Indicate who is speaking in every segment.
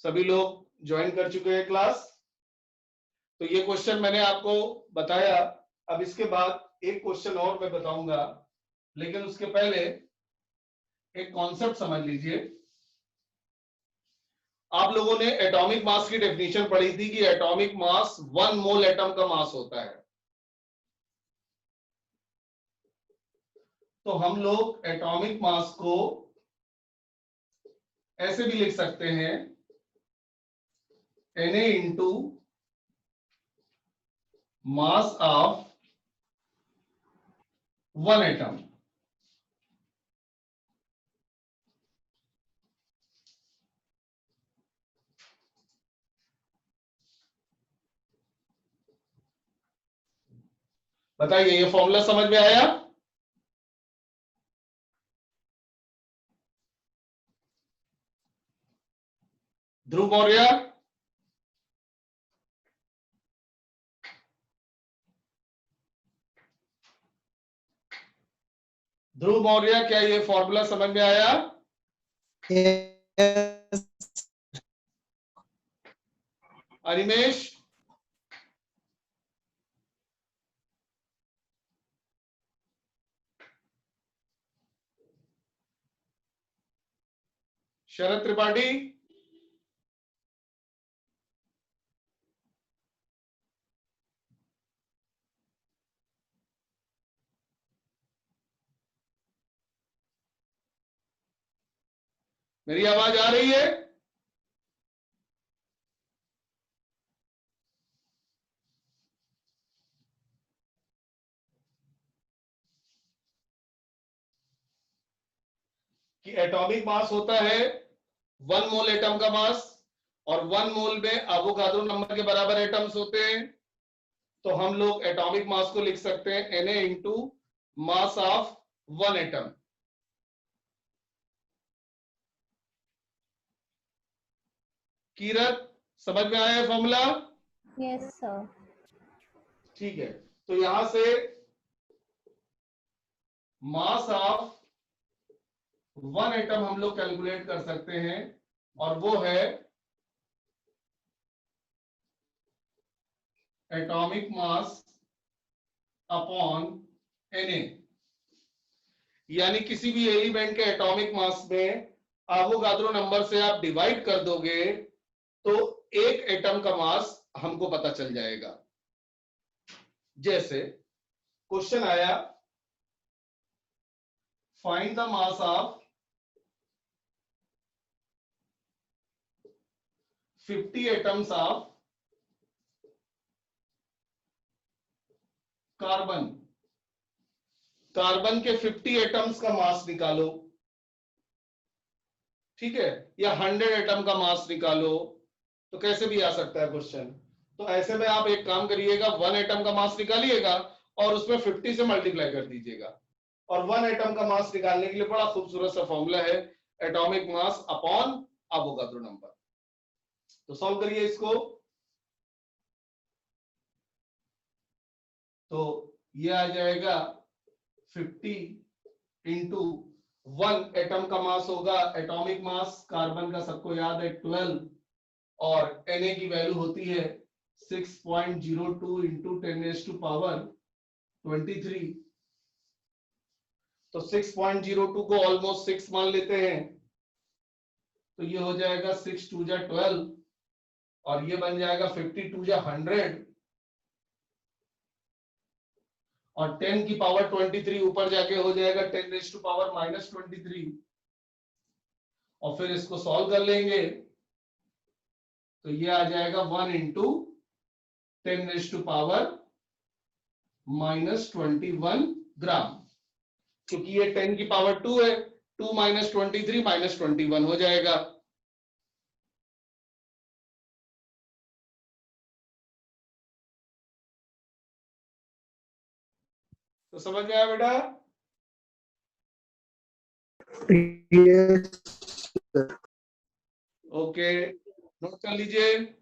Speaker 1: सभी लोग ज्वाइन कर चुके हैं क्लास। तो ये क्वेश्चन मैंने आपको बताया। अब इसके बाद एक क्वेश्चन और मैं बताऊंगा, लेकिन उसके पहले एक कॉन्सेप्ट समझ लीजिए। आप लोगों ने एटॉमिक मास की डेफिनेशन पढ़ी थी कि एटॉमिक मास 1 मोल एटम का मास होता है। तो हम लोग एटॉमिक मास को ऐसे भी लिख सकते हैं, Na into mass of 1 atom. बताइए, ये फॉर्मूला समझ में आया? ध्रुव मौर्य, ध्रुव मौर्य, क्या ये फॉर्मूला समझ में आया?
Speaker 2: Yes.
Speaker 1: अनिमेश, शरद त्रिपाठी, मेरी आवाज आ रही है? कि एटॉमिक मास होता है 1 मोल एटम का मास, और 1 मोल में एवोगाड्रो नंबर के बराबर एटम्स होते हैं। तो हम लोग एटॉमिक मास को लिख सकते हैं Na into mass of 1 atom. Kirat, समझ में आया फॉर्मूला?
Speaker 3: Yes sir.
Speaker 1: ठीक है, तो यहां से मास ऑफ 1 एटम हम लोग कैलकुलेट कर सकते हैं, और वो है एटॉमिक मास अपॉन Na। यानी किसी भी एलिमेंट के एटॉमिक मास में एवोगाड्रो नंबर से आप डिवाइड कर दोगे तो एक एटम का मास हमको पता चल जाएगा। जैसे क्वेश्चन आया, find the mass of 50 atoms of carbon. Carbon के 50 एटम्स का मास निकालो, ठीक है, या 100 एटम का मास निकालो। तो कैसे भी आ सकता है क्वेश्चन। तो ऐसे में आप एक काम करिएगा, 1 एटम का मास निकालिएगा और उसमें 50 से मल्टीप्लाई कर दीजिएगा। और 1 एटम का मास निकालने के लिए बड़ा खूबसूरत सा फॉर्मूला है, atomic mass upon Avogadro number. तो सॉल्व करिए इसको। तो ये आ जाएगा 50 इंटू 1 एटम का मास होगा, एटॉमिक मास कार्बन का सबको याद है 12, और Na की वैल्यू होती है 6.02 इंटू 10⁻⁻23। तो 6.02 को ऑलमोस्ट 6 मान लेते हैं, तो ये हो जाएगा 6 2 जा 12, और ये बन जाएगा 52 जा 100, और 10 की पावर 23 ऊपर जाके हो जाएगा 10⁻⁻23। और फिर इसको सॉल्व कर लेंगे तो ये आ जाएगा 1 इंटू 10⁻⁻21 ग्राम। क्योंकि ये 10 की पावर 2 है, 2 माइनस 23 माइनस 21 हो जाएगा। तो समझ में आया बेटा?
Speaker 2: Yes.
Speaker 1: ओके, नोट कर लीजिए।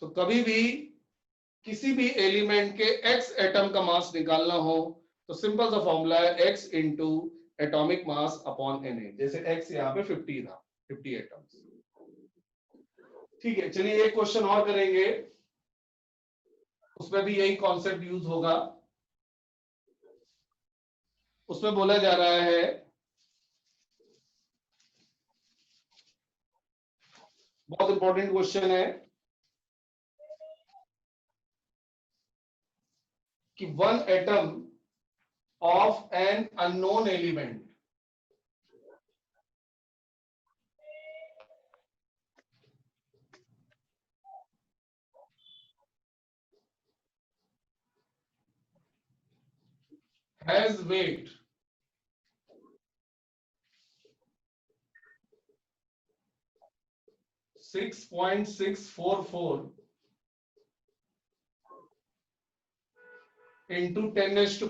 Speaker 1: तो कभी भी किसी भी एलिमेंट के x एटम का मास निकालना हो तो सिंपल सा फॉर्मूला है x into atomic mass upon Na, जैसे x यहाँ पे 50 था, 50 एटम्स। ठीक है, चलिए एक क्वेश्चन और करेंगे, उसमें भी यही कॉन्सेप्ट यूज होगा। उसमें बोला जा रहा है बहुत इंपॉर्टेंट क्वेश्चन है कि one atom of an unknown element has weight 6.644 into 10⁻⁻³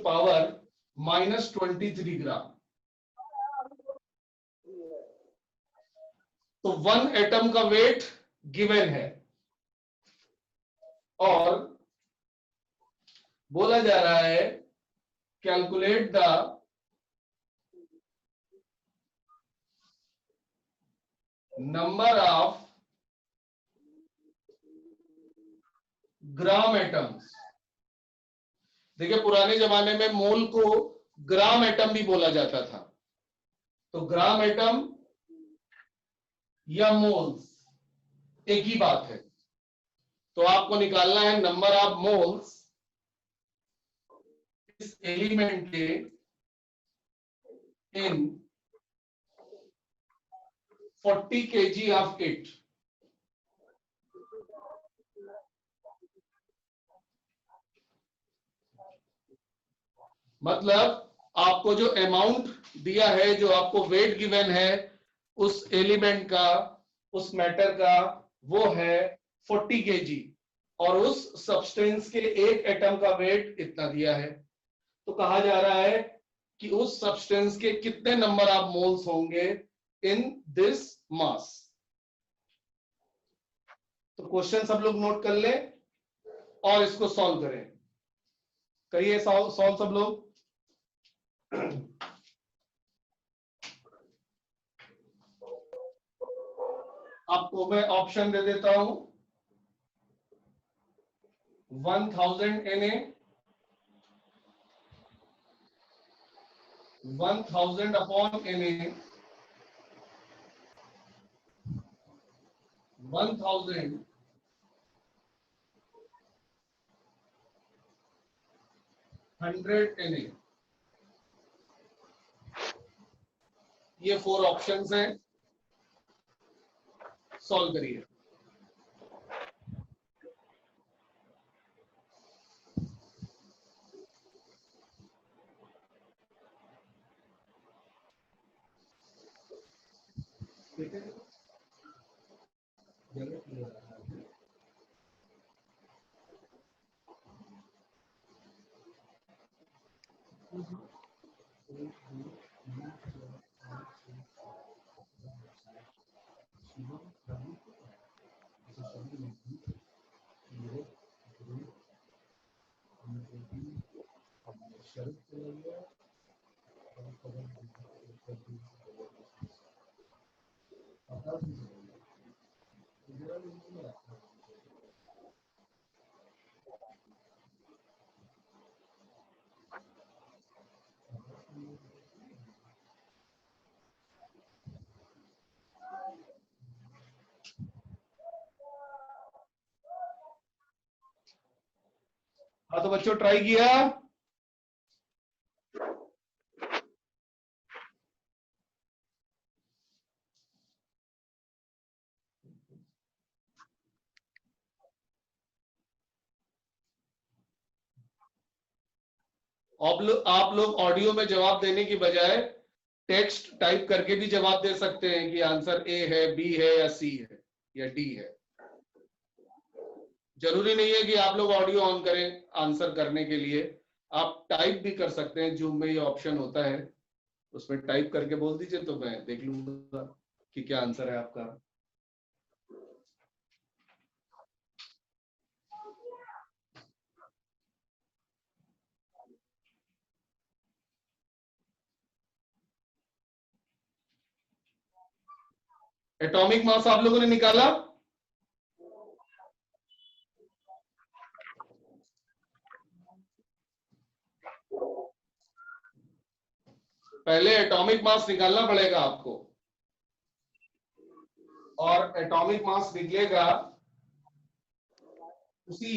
Speaker 1: ग्राम। तो वन एटम का वेट गिवन है और बोला जा रहा है calculate the number of gram atoms. देखिए पुराने जमाने में मोल को ग्राम एटम भी बोला जाता था, तो ग्राम एटम या मोल्स एक ही बात है। तो आपको निकालना है नंबर ऑफ मोल्स इस एलिमेंट के इन 40 kg ऑफ इट। मतलब आपको जो अमाउंट दिया है, जो आपको वेट गिवन है उस एलिमेंट का, उस मैटर का, वो है 40 kg और उस सब्सटेंस के एक एटम का वेट इतना दिया है। तो कहा जा रहा है कि उस सब्सटेंस के कितने नंबर ऑफ मोल्स होंगे इन दिस मास। तो क्वेश्चन सब लोग नोट कर लें और इसको सॉल्व करें। करिए सॉल्व सब लोग। आपको मैं ऑप्शन दे देता हूं, 1000 Na, 1000 अपॉन Na, 1000 100 Na। ये 4 ऑप्शंस हैं, सॉल्व करिए। हाँ तो बच्चों ट्राई किया? आप लोग ऑडियो में जवाब देने की बजाय टेक्स्ट टाइप करके भी जवाब दे सकते हैं कि आंसर ए है, बी है या सी है या डी है। जरूरी नहीं है कि आप लोग ऑडियो ऑन करें आंसर करने के लिए, आप टाइप भी कर सकते हैं। जूम में ये ऑप्शन होता है, उसमें टाइप करके बोल दीजिए तो मैं देख लूंगा कि क्या आंसर है आपका। एटॉमिक मास आप लोगों ने निकाला? पहले एटॉमिक मास निकालना पड़ेगा आपको, और एटॉमिक मास निकलेगा उसी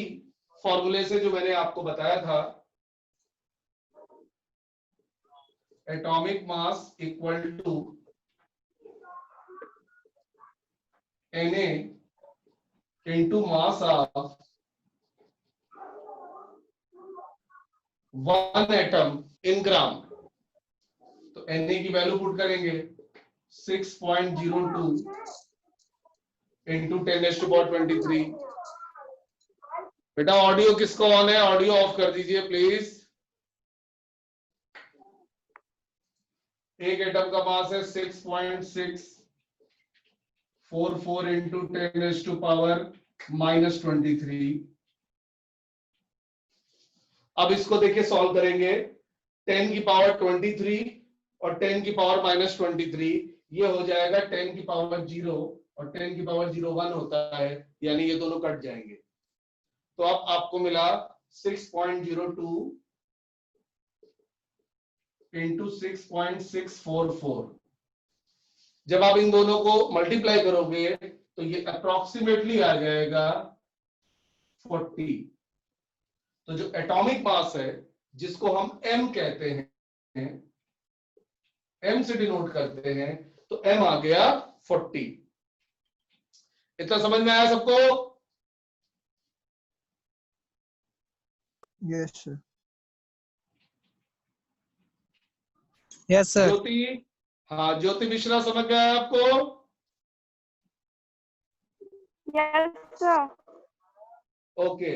Speaker 1: फॉर्मूले से जो मैंने आपको बताया था, atomic mass equal to Na into mass of one atom in gram. तो Na की वैल्यू पुट करेंगे 6.02 into 10⁻23। बेटा ऑडियो किसको ऑन है? ऑडियो ऑफ कर दीजिए प्लीज। एक एटम का मास है 6.644 into 10⁻⁻23। अब इसको देखिए सॉल्व करेंगे। 10 की पावर 23 और 10 की पावर -23, ये हो जाएगा 10 की पावर 0 और 10 की पावर 0 1 होता है, यानी ये दोनों कट जाएंगे। तो अब आपको मिला 6.02 इंटू 6.644। जब आप इन दोनों को मल्टीप्लाई करोगे तो ये अप्रोक्सीमेटली आ जाएगा 40। तो जो एटॉमिक मास है, जिसको हम m कहते हैं, m से डिनोट करते हैं, तो m आ गया 40। इतना समझ में आया सबको?
Speaker 2: Yes sir.
Speaker 4: Yes sir.
Speaker 1: Jyoti, हाँ ज्योति मिश्रा समझ में आया आपको?
Speaker 5: Yes sir.
Speaker 1: ओके,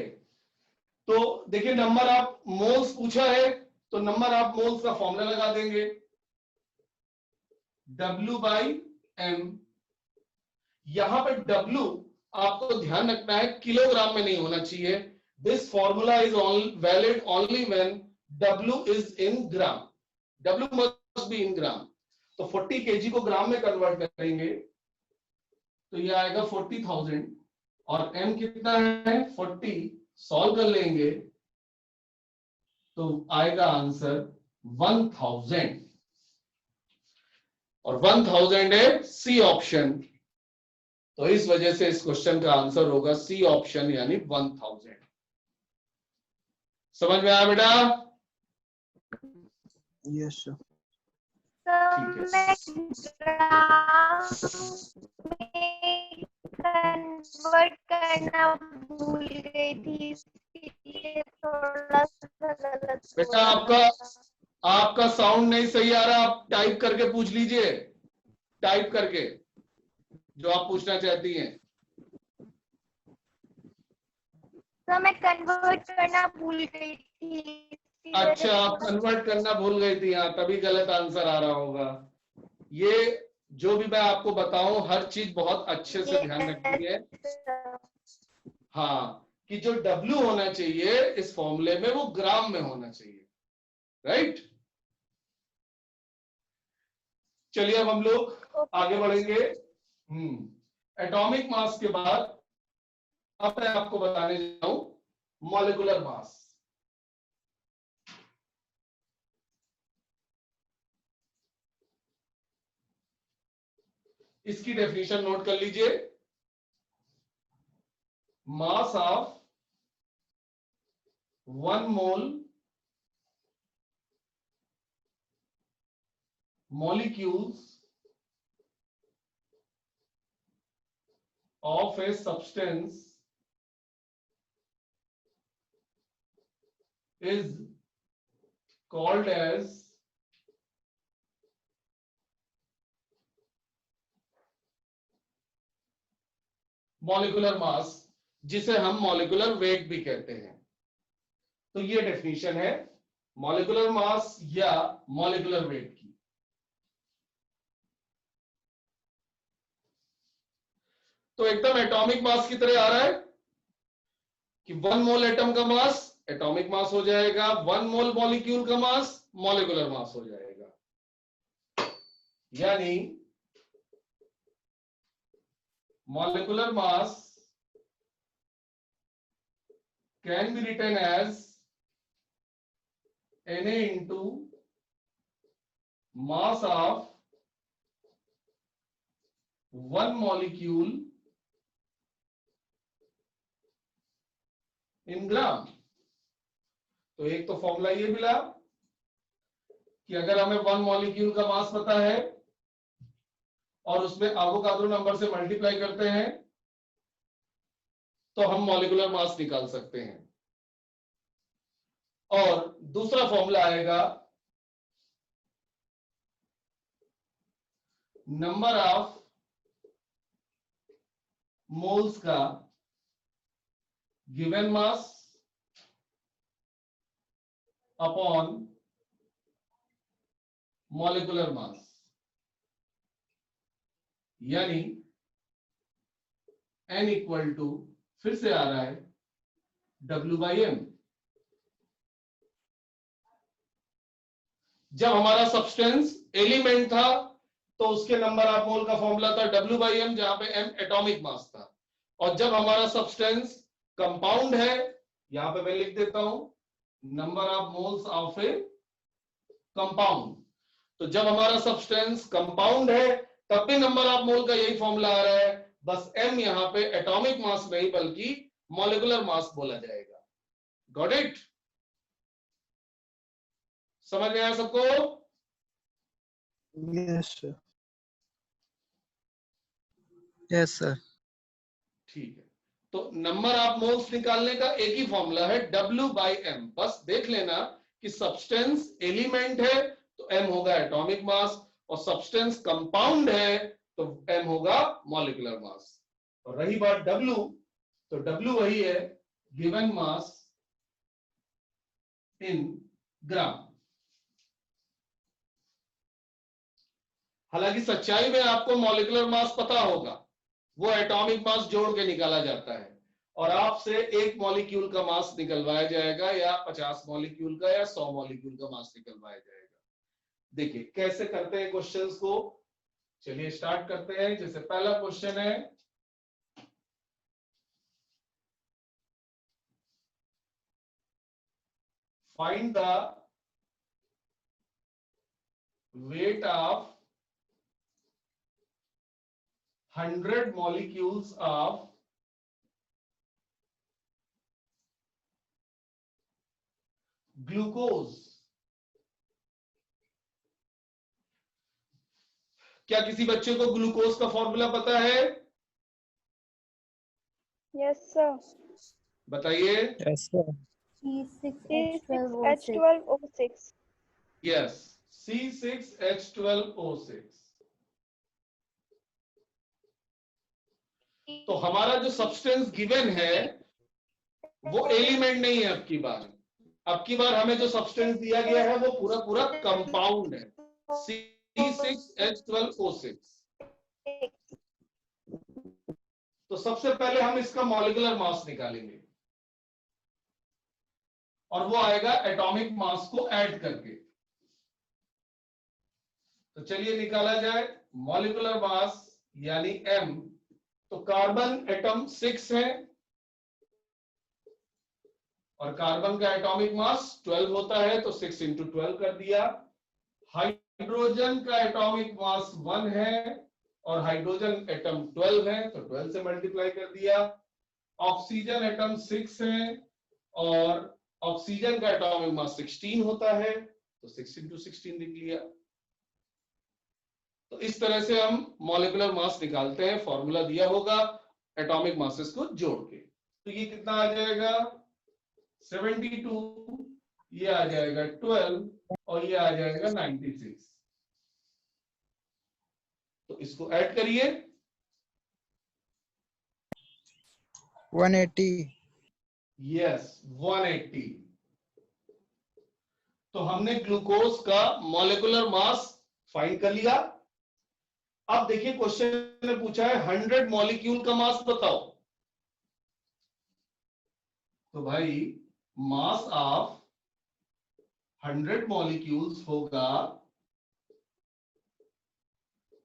Speaker 1: तो देखिए नंबर आप मोल्स पूछा है, तो नंबर आप मोल्स का फॉर्मूला लगा देंगे, W/m। यहां पे W आपको ध्यान रखना है किलोग्राम में नहीं होना चाहिए। This formula is valid only when W is in gram. W must be in gram. तो 40 kg को ग्राम में कन्वर्ट करेंगे तो ये आएगा 40,000, और m कितना है 40, सॉल्व कर लेंगे तो आएगा आंसर 1000, और 1000 है सी ऑप्शन। तो इस वजह से इस क्वेश्चन का आंसर होगा सी ऑप्शन, यानी 1000। समझ में आया बेटा?
Speaker 2: Yes sir.
Speaker 1: ठीक है।
Speaker 5: कन्वर्ट करना भूल गई थी, इसलिए थोड़ा सा गलत
Speaker 1: बेटा आपका साउंड नहीं सही आ रहा, आप टाइप करके पूछ लीजिए, टाइप करके जो आप पूछना चाहती हैं।
Speaker 5: तो मैं कन्वर्ट करना भूल गई थी।
Speaker 1: अच्छा, आप कन्वर्ट करना भूल गई थी, हाँ तभी गलत आंसर आ रहा होगा। ये जो भी मैं आपको बताऊं, हर चीज बहुत अच्छे से ध्यान रखनी है। हाँ, कि जो W होना चाहिए इस फॉर्मूले में वो ग्राम में होना चाहिए, राइट? चलिए अब हम लोग आगे बढ़ेंगे। एटॉमिक मास के बाद अब मैं आपको बताने जा रहा हूं मॉलिक्यूलर मास। इसकी डेफिनेशन नोट कर लीजिए। मास of 1 mole molecules of a substance is called as molecular mass, जिसे हम मॉलिक्यूलर वेट भी कहते हैं। तो ये डेफिनेशन है मॉलिक्यूलर मास या मॉलिक्यूलर वेट की। तो एकदम एटॉमिक मास की तरह आ रहा है कि 1 मोल एटम का मास एटॉमिक मास हो जाएगा, 1 मोल मॉलिक्यूल का मास मॉलिक्यूलर मास हो जाएगा। यानी molecular mass can be written as Na into mass of one molecule in gram. तो एक तो फॉर्मूला ये मिला कि अगर हमें वन मॉलिक्यूल का मास पता है और उसमें एवोगाड्रो नंबर से मल्टीप्लाई करते हैं तो हम मॉलिक्यूलर मास निकाल सकते हैं। और दूसरा फॉर्मूला आएगा नंबर ऑफ मोल्स का given mass upon molecular mass, यानी n इक्वल टू, फिर से आ रहा है, W/m। जब हमारा सब्सटेंस एलिमेंट था तो उसके नंबर ऑफ मोल का फॉर्मूला था W/m, जहां पे m एटॉमिक मास था। और जब हमारा सब्सटेंस कंपाउंड है, यहां पे मैं लिख देता हूं number of moles of A compound. तो जब हमारा सब्सटेंस कंपाउंड है तब भी नंबर ऑफ मोल का यही फॉर्मूला आ रहा है, बस m यहां पे एटॉमिक मास नहीं बल्कि मॉलिक्यूलर मास बोला जाएगा। Got it? समझ में आया सबको?
Speaker 2: Yes, sir.
Speaker 4: Yes, sir.
Speaker 1: ठीक है, तो नंबर ऑफ मोल्स निकालने का एक ही फॉर्मूला है W/m। बस देख लेना कि सब्सटेंस एलिमेंट है तो m होगा एटॉमिक मास, और सब्सटेंस कंपाउंड है तो m होगा मॉलिक्यूलर मास। और रही बात W, तो W वही है गिवन मास इन ग्राम। हालांकि सच्चाई में आपको मॉलिक्यूलर मास पता होगा, वो एटॉमिक मास जोड़ के निकाला जाता है, और आपसे एक मॉलिक्यूल का मास निकलवाया जाएगा या 50 मॉलिक्यूल का या 100 मॉलिक्यूल का मास निकलवाया जाएगा। देखिए कैसे करते हैं क्वेश्चंस को, चलिए स्टार्ट करते हैं। जैसे पहला क्वेश्चन है, find the weight of 100 molecules of glucose. क्या किसी बच्चे को ग्लूकोज का फॉर्मूला पता है?
Speaker 5: Yes, sir.
Speaker 1: बताइए।
Speaker 4: Yes, sir.
Speaker 3: C6H12O6.
Speaker 1: Yes, C6H12O6। तो हमारा जो सब्सटेंस गिवन है वो एलिमेंट नहीं है। अब की बार हमें जो सब्सटेंस दिया गया है वो पूरा पूरा कंपाउंड है, C6H12O6। तो सबसे पहले हम इसका मॉलिक्यूलर मास निकालेंगे और वो आएगा एटॉमिक मास को ऐड करके। तो चलिए निकाला जाए मॉलिक्यूलर मास यानी m। तो कार्बन एटम 6 है और कार्बन का एटॉमिक मास 12 होता है, तो 6 × 12 कर दिया। हाइड्रोजन का एटॉमिक मास 1 है और हाइड्रोजन एटम 12 है, तो 12 से मल्टीप्लाई कर दिया। ऑक्सीजन एटम 6 है और ऑक्सीजन का एटॉमिक मास 16 होता है, तो 6 × 16 लिख लिया। तो इस तरह से हम मॉलिक्यूलर मास निकालते हैं, फॉर्मूला दिया होगा एटॉमिक मासेस को जोड़ के। तो ये कितना आ जाएगा 72, ये आ जाएगा 12 और ये आ जाएगा 96। तो इसको ऐड करिए।
Speaker 4: 180.
Speaker 1: यस, 180। तो हमने ग्लूकोज का मॉलिक्यूलर मास फाइंड कर लिया। अब देखिए क्वेश्चन ने पूछा है 100 मॉलिक्यूल का मास बताओ। तो भाई मास ऑफ 100 मॉलिक्यूल्स होगा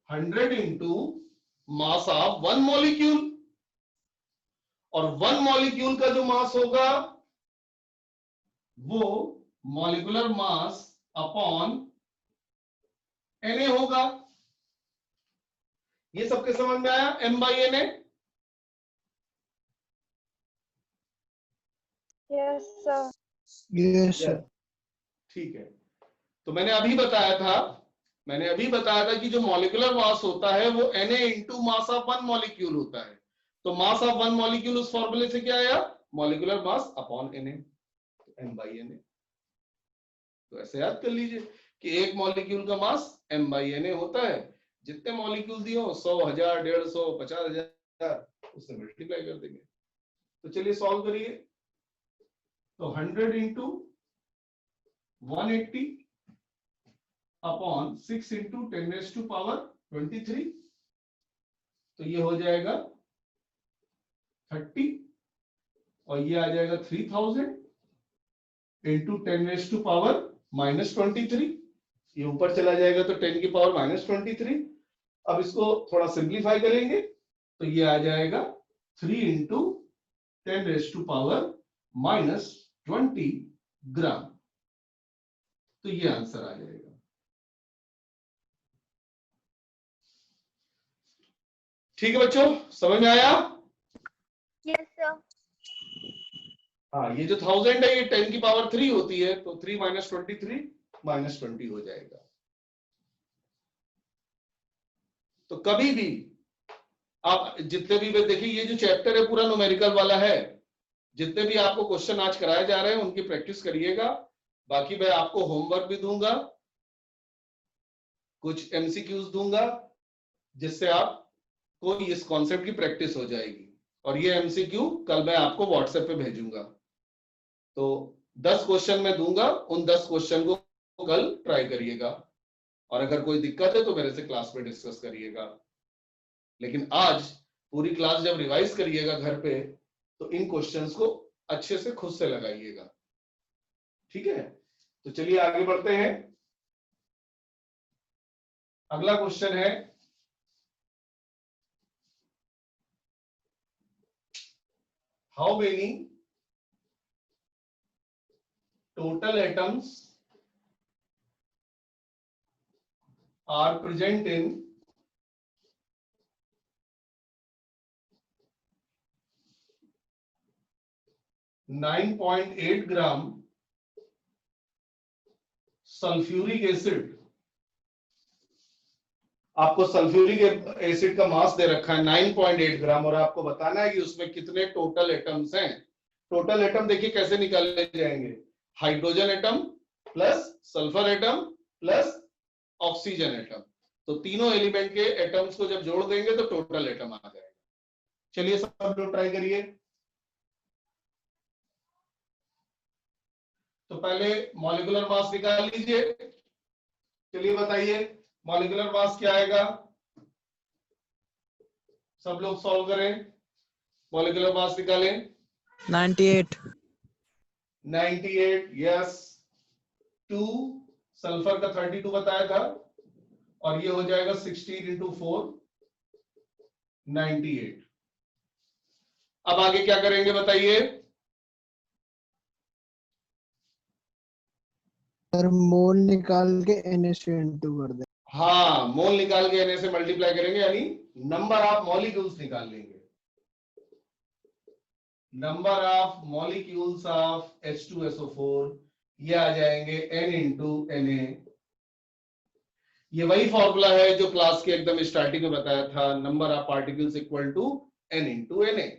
Speaker 1: 100 × मास ऑफ वन मॉलिक्यूल, और वन मॉलिक्यूल का जो मास होगा वो मॉलिक्यूलर मास अपॉन Na होगा। ये सबके समझ में आया? M/Na।
Speaker 5: Yes, sir.
Speaker 2: Yes, sir.
Speaker 1: ठीक है। तो मैंने अभी बताया था कि जो मॉलिक्यूलर मास होता है वो Na into mass of one molecule होता है। तो मास ऑफ वन मॉलिक्यूल उस फॉर्मूले से क्या आया? Molecular mass upon Na, M/Na। तो ऐसे याद कर लीजिए कि एक मॉलिक्यूल का मास M/Na होता है। जितने मॉलिक्यूल दिए हो 100, 1000, 150, 50,000, उससे मल्टीप्लाई कर देंगे। तो चलिए सॉल्व करिए। तो 100 इंटू 180 अपॉन 6 इंटू 10⁻⁻23, तो ये हो जाएगा 30, और ये आ जाएगा 3000 इंटू 10⁻⁻23। ये ऊपर चला जाएगा तो 10⁻⁻23। अब इसको थोड़ा सिंप्लीफाई करेंगे तो ये आ जाएगा 3 इंटू 10⁻⁻20 ग्राम। तो ये आंसर आ जाएगा। ठीक है बच्चों, समझ में आया?
Speaker 5: Yes, sir.
Speaker 1: हाँ, ये जो 1000 है ये 10⁻³ होती है, तो 3 - 23 -20 हो जाएगा। तो कभी भी आप जितने भी देखिए, ये जो चैप्टर है पूरा न्यूमेरिकल वाला है। जितने भी आपको क्वेश्चन आज कराए जा रहे हैं उनकी प्रैक्टिस करिएगा। बाकी मैं आपको होमवर्क भी दूंगा, कुछ एमसीक्यूज दूंगा, जिससे आपको इस कॉन्सेप्ट की प्रैक्टिस हो जाएगी। और ये एमसीक्यू कल मैं आपको व्हाट्सएप पे भेजूंगा। तो 10 क्वेश्चन मैं दूंगा, उन 10 क्वेश्चन को कल ट्राई करिएगा, और अगर कोई दिक्कत है तो मेरे से क्लास में डिस्कस करिएगा। लेकिन आज पूरी क्लास जब रिवाइज करिएगा घर पे, तो इन क्वेश्चंस को अच्छे से खुद से लगाइएगा। ठीक है, तो चलिए आगे बढ़ते हैं। अगला क्वेश्चन है, how many total atoms are present in 9.8 gram sulphuric acid. आपको सल्फ्यूरिक एसिड का मास दे रखा है 9.8 ग्राम, और आपको बताना है कि उसमें कितने टोटल एटम्स हैं। टोटल एटम देखिए कैसे निकाले जाएंगे, hydrogen atom plus sulphur atom plus oxygen atom. तो तीनों एलिमेंट के एटम्स को जब जोड़ देंगे तो टोटल एटम आ जाएगा। चलिए सब लोग ट्राई करिए। तो पहले मॉलिक्यूलर मास निकाल लीजिए। चलिए बताइए मॉलिक्यूलर मास क्या आएगा, सब लोग सॉल्व करें, मॉलिक्यूलर मास निकालें।
Speaker 4: 98।
Speaker 1: 98, यस। 2 सल्फर का 32 बताया था, और ये हो जाएगा 16 इंटू 4, 98। अब आगे क्या करेंगे बताइए?
Speaker 2: सर मोल निकाल के Na से इंटू कर दे।
Speaker 1: हाँ, मोल निकाल के Na से मल्टीप्लाई करेंगे, यानी नंबर ऑफ मॉलिक्यूल्स निकाल लेंगे। Number of molecules of H2SO4 ये आ जाएंगे N इंटू Na। ये वही फॉर्मूला है जो क्लास के एकदम स्टार्टिंग में बताया था, number of particles equal to N into Na।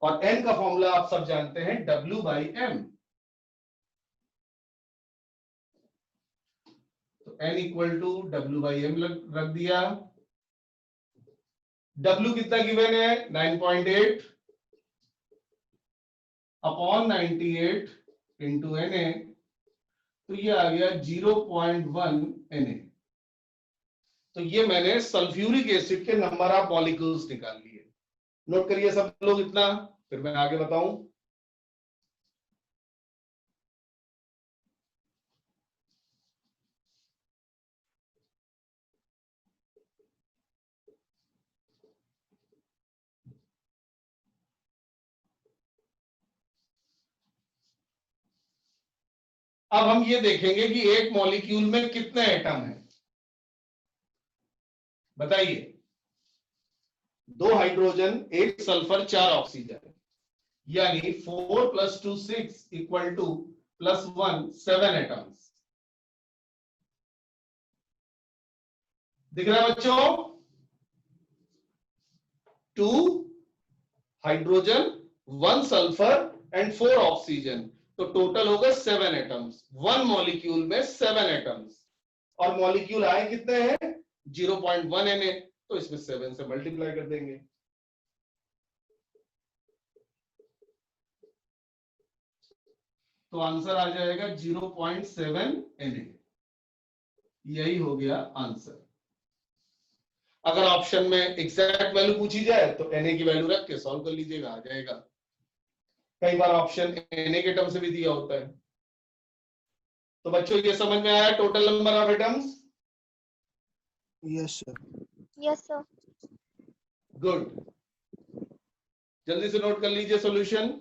Speaker 1: और N का फॉर्मूला आप सब जानते हैं W/M। तो N इक्वल टू W/M रख दिया। W कितना गिवन है? 9.8 अपॉन 98 इंटू Na, तो ये आ गया 0.1 Na। तो ये मैंने सल्फ्यूरिक एसिड के नंबर ऑफ मॉलिक्यूल्स निकाल लिए। नोट करिए सब लोग इतना, फिर मैं आगे बताऊं। अब हम ये देखेंगे कि एक मॉलिक्यूल में कितने एटम हैं, बताइए। 2 हाइड्रोजन, 1 सल्फर, 4 ऑक्सीजन, यानी 4 + 2 6 = +1 7 एटम्स। दिख रहा है बच्चों? 2 हाइड्रोजन, 1 सल्फर एंड 4 ऑक्सीजन, तो टोटल होगा 7 एटम्स। 1 मॉलिक्यूल में 7 एटम्स, और मॉलिक्यूल आए कितने हैं? 0.1 Na, तो इसमें 7 से मल्टीप्लाई कर देंगे। तो आंसर आ जाएगा 0.7 Na। यही हो गया आंसर। अगर ऑप्शन में एग्जैक्ट वैल्यू पूछी जाए तो Na की वैल्यू रख के सॉल्व कर लीजिएगा, आ जाएगा। कई बार ऑप्शन Na के टर्म से भी दिया होता है। तो बच्चों ये समझ में आया total number of atoms?
Speaker 2: Yes sir.
Speaker 5: Yes sir.
Speaker 1: Good, जल्दी से नोट कर लीजिए सॉल्यूशन।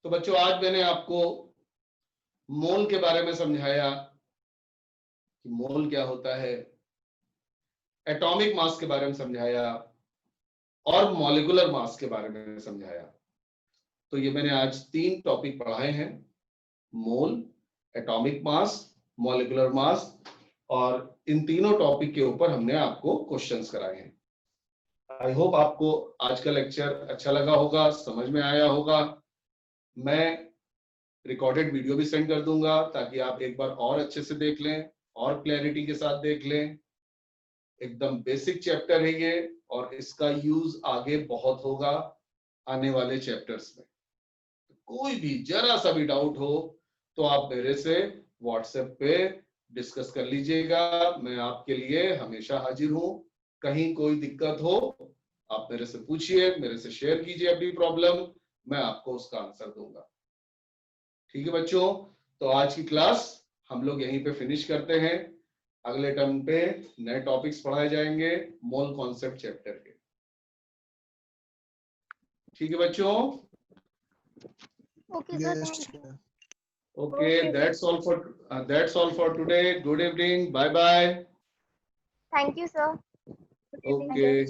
Speaker 1: तो बच्चों आज मैंने आपको मोल के बारे में समझाया कि मोल क्या होता है, एटॉमिक मास के बारे में समझाया, और मॉलिक्यूलर मास के बारे में समझाया। तो ये मैंने आज 3 टॉपिक पढ़ाए हैं, मोल, एटॉमिक मास, मॉलिक्यूलर मास, और इन तीनों टॉपिक के ऊपर हमने आपको क्वेश्चंस कराए हैं। आई होप आपको आज का लेक्चर अच्छा लगा होगा, समझ में आया होगा। मैं रिकॉर्डेड वीडियो भी सेंड कर दूंगा ताकि आप एक बार और अच्छे से देख लें और क्लैरिटी के साथ देख लें। एकदम बेसिक चैप्टर है ये, और इसका यूज आगे बहुत होगा आने वाले चैप्टर्स में। कोई भी जरा सा भी डाउट हो तो आप मेरे से व्हाट्सएप पे डिस्कस कर लीजिएगा। मैं आपके लिए हमेशा हाजिर हूं। कहीं कोई दिक्कत हो आप मेरे से पूछिए, मेरे से शेयर कीजिए अपनी प्रॉब्लम, मैं आपको उसका आंसर दूंगा। ठीक है बच्चों, तो आज की क्लास हम लोग यहीं पे फिनिश करते हैं। अगले टर्म पे नए टॉपिक्स पढ़ाए जाएंगे मोल कॉन्सेप्ट चैप्टर के। ठीक है बच्चों?
Speaker 5: Okay sir,
Speaker 2: yes
Speaker 5: thank you.
Speaker 2: Sir.
Speaker 1: Okay, that's all for today. Good evening. Bye bye.
Speaker 5: Thank you sir.
Speaker 1: Okay.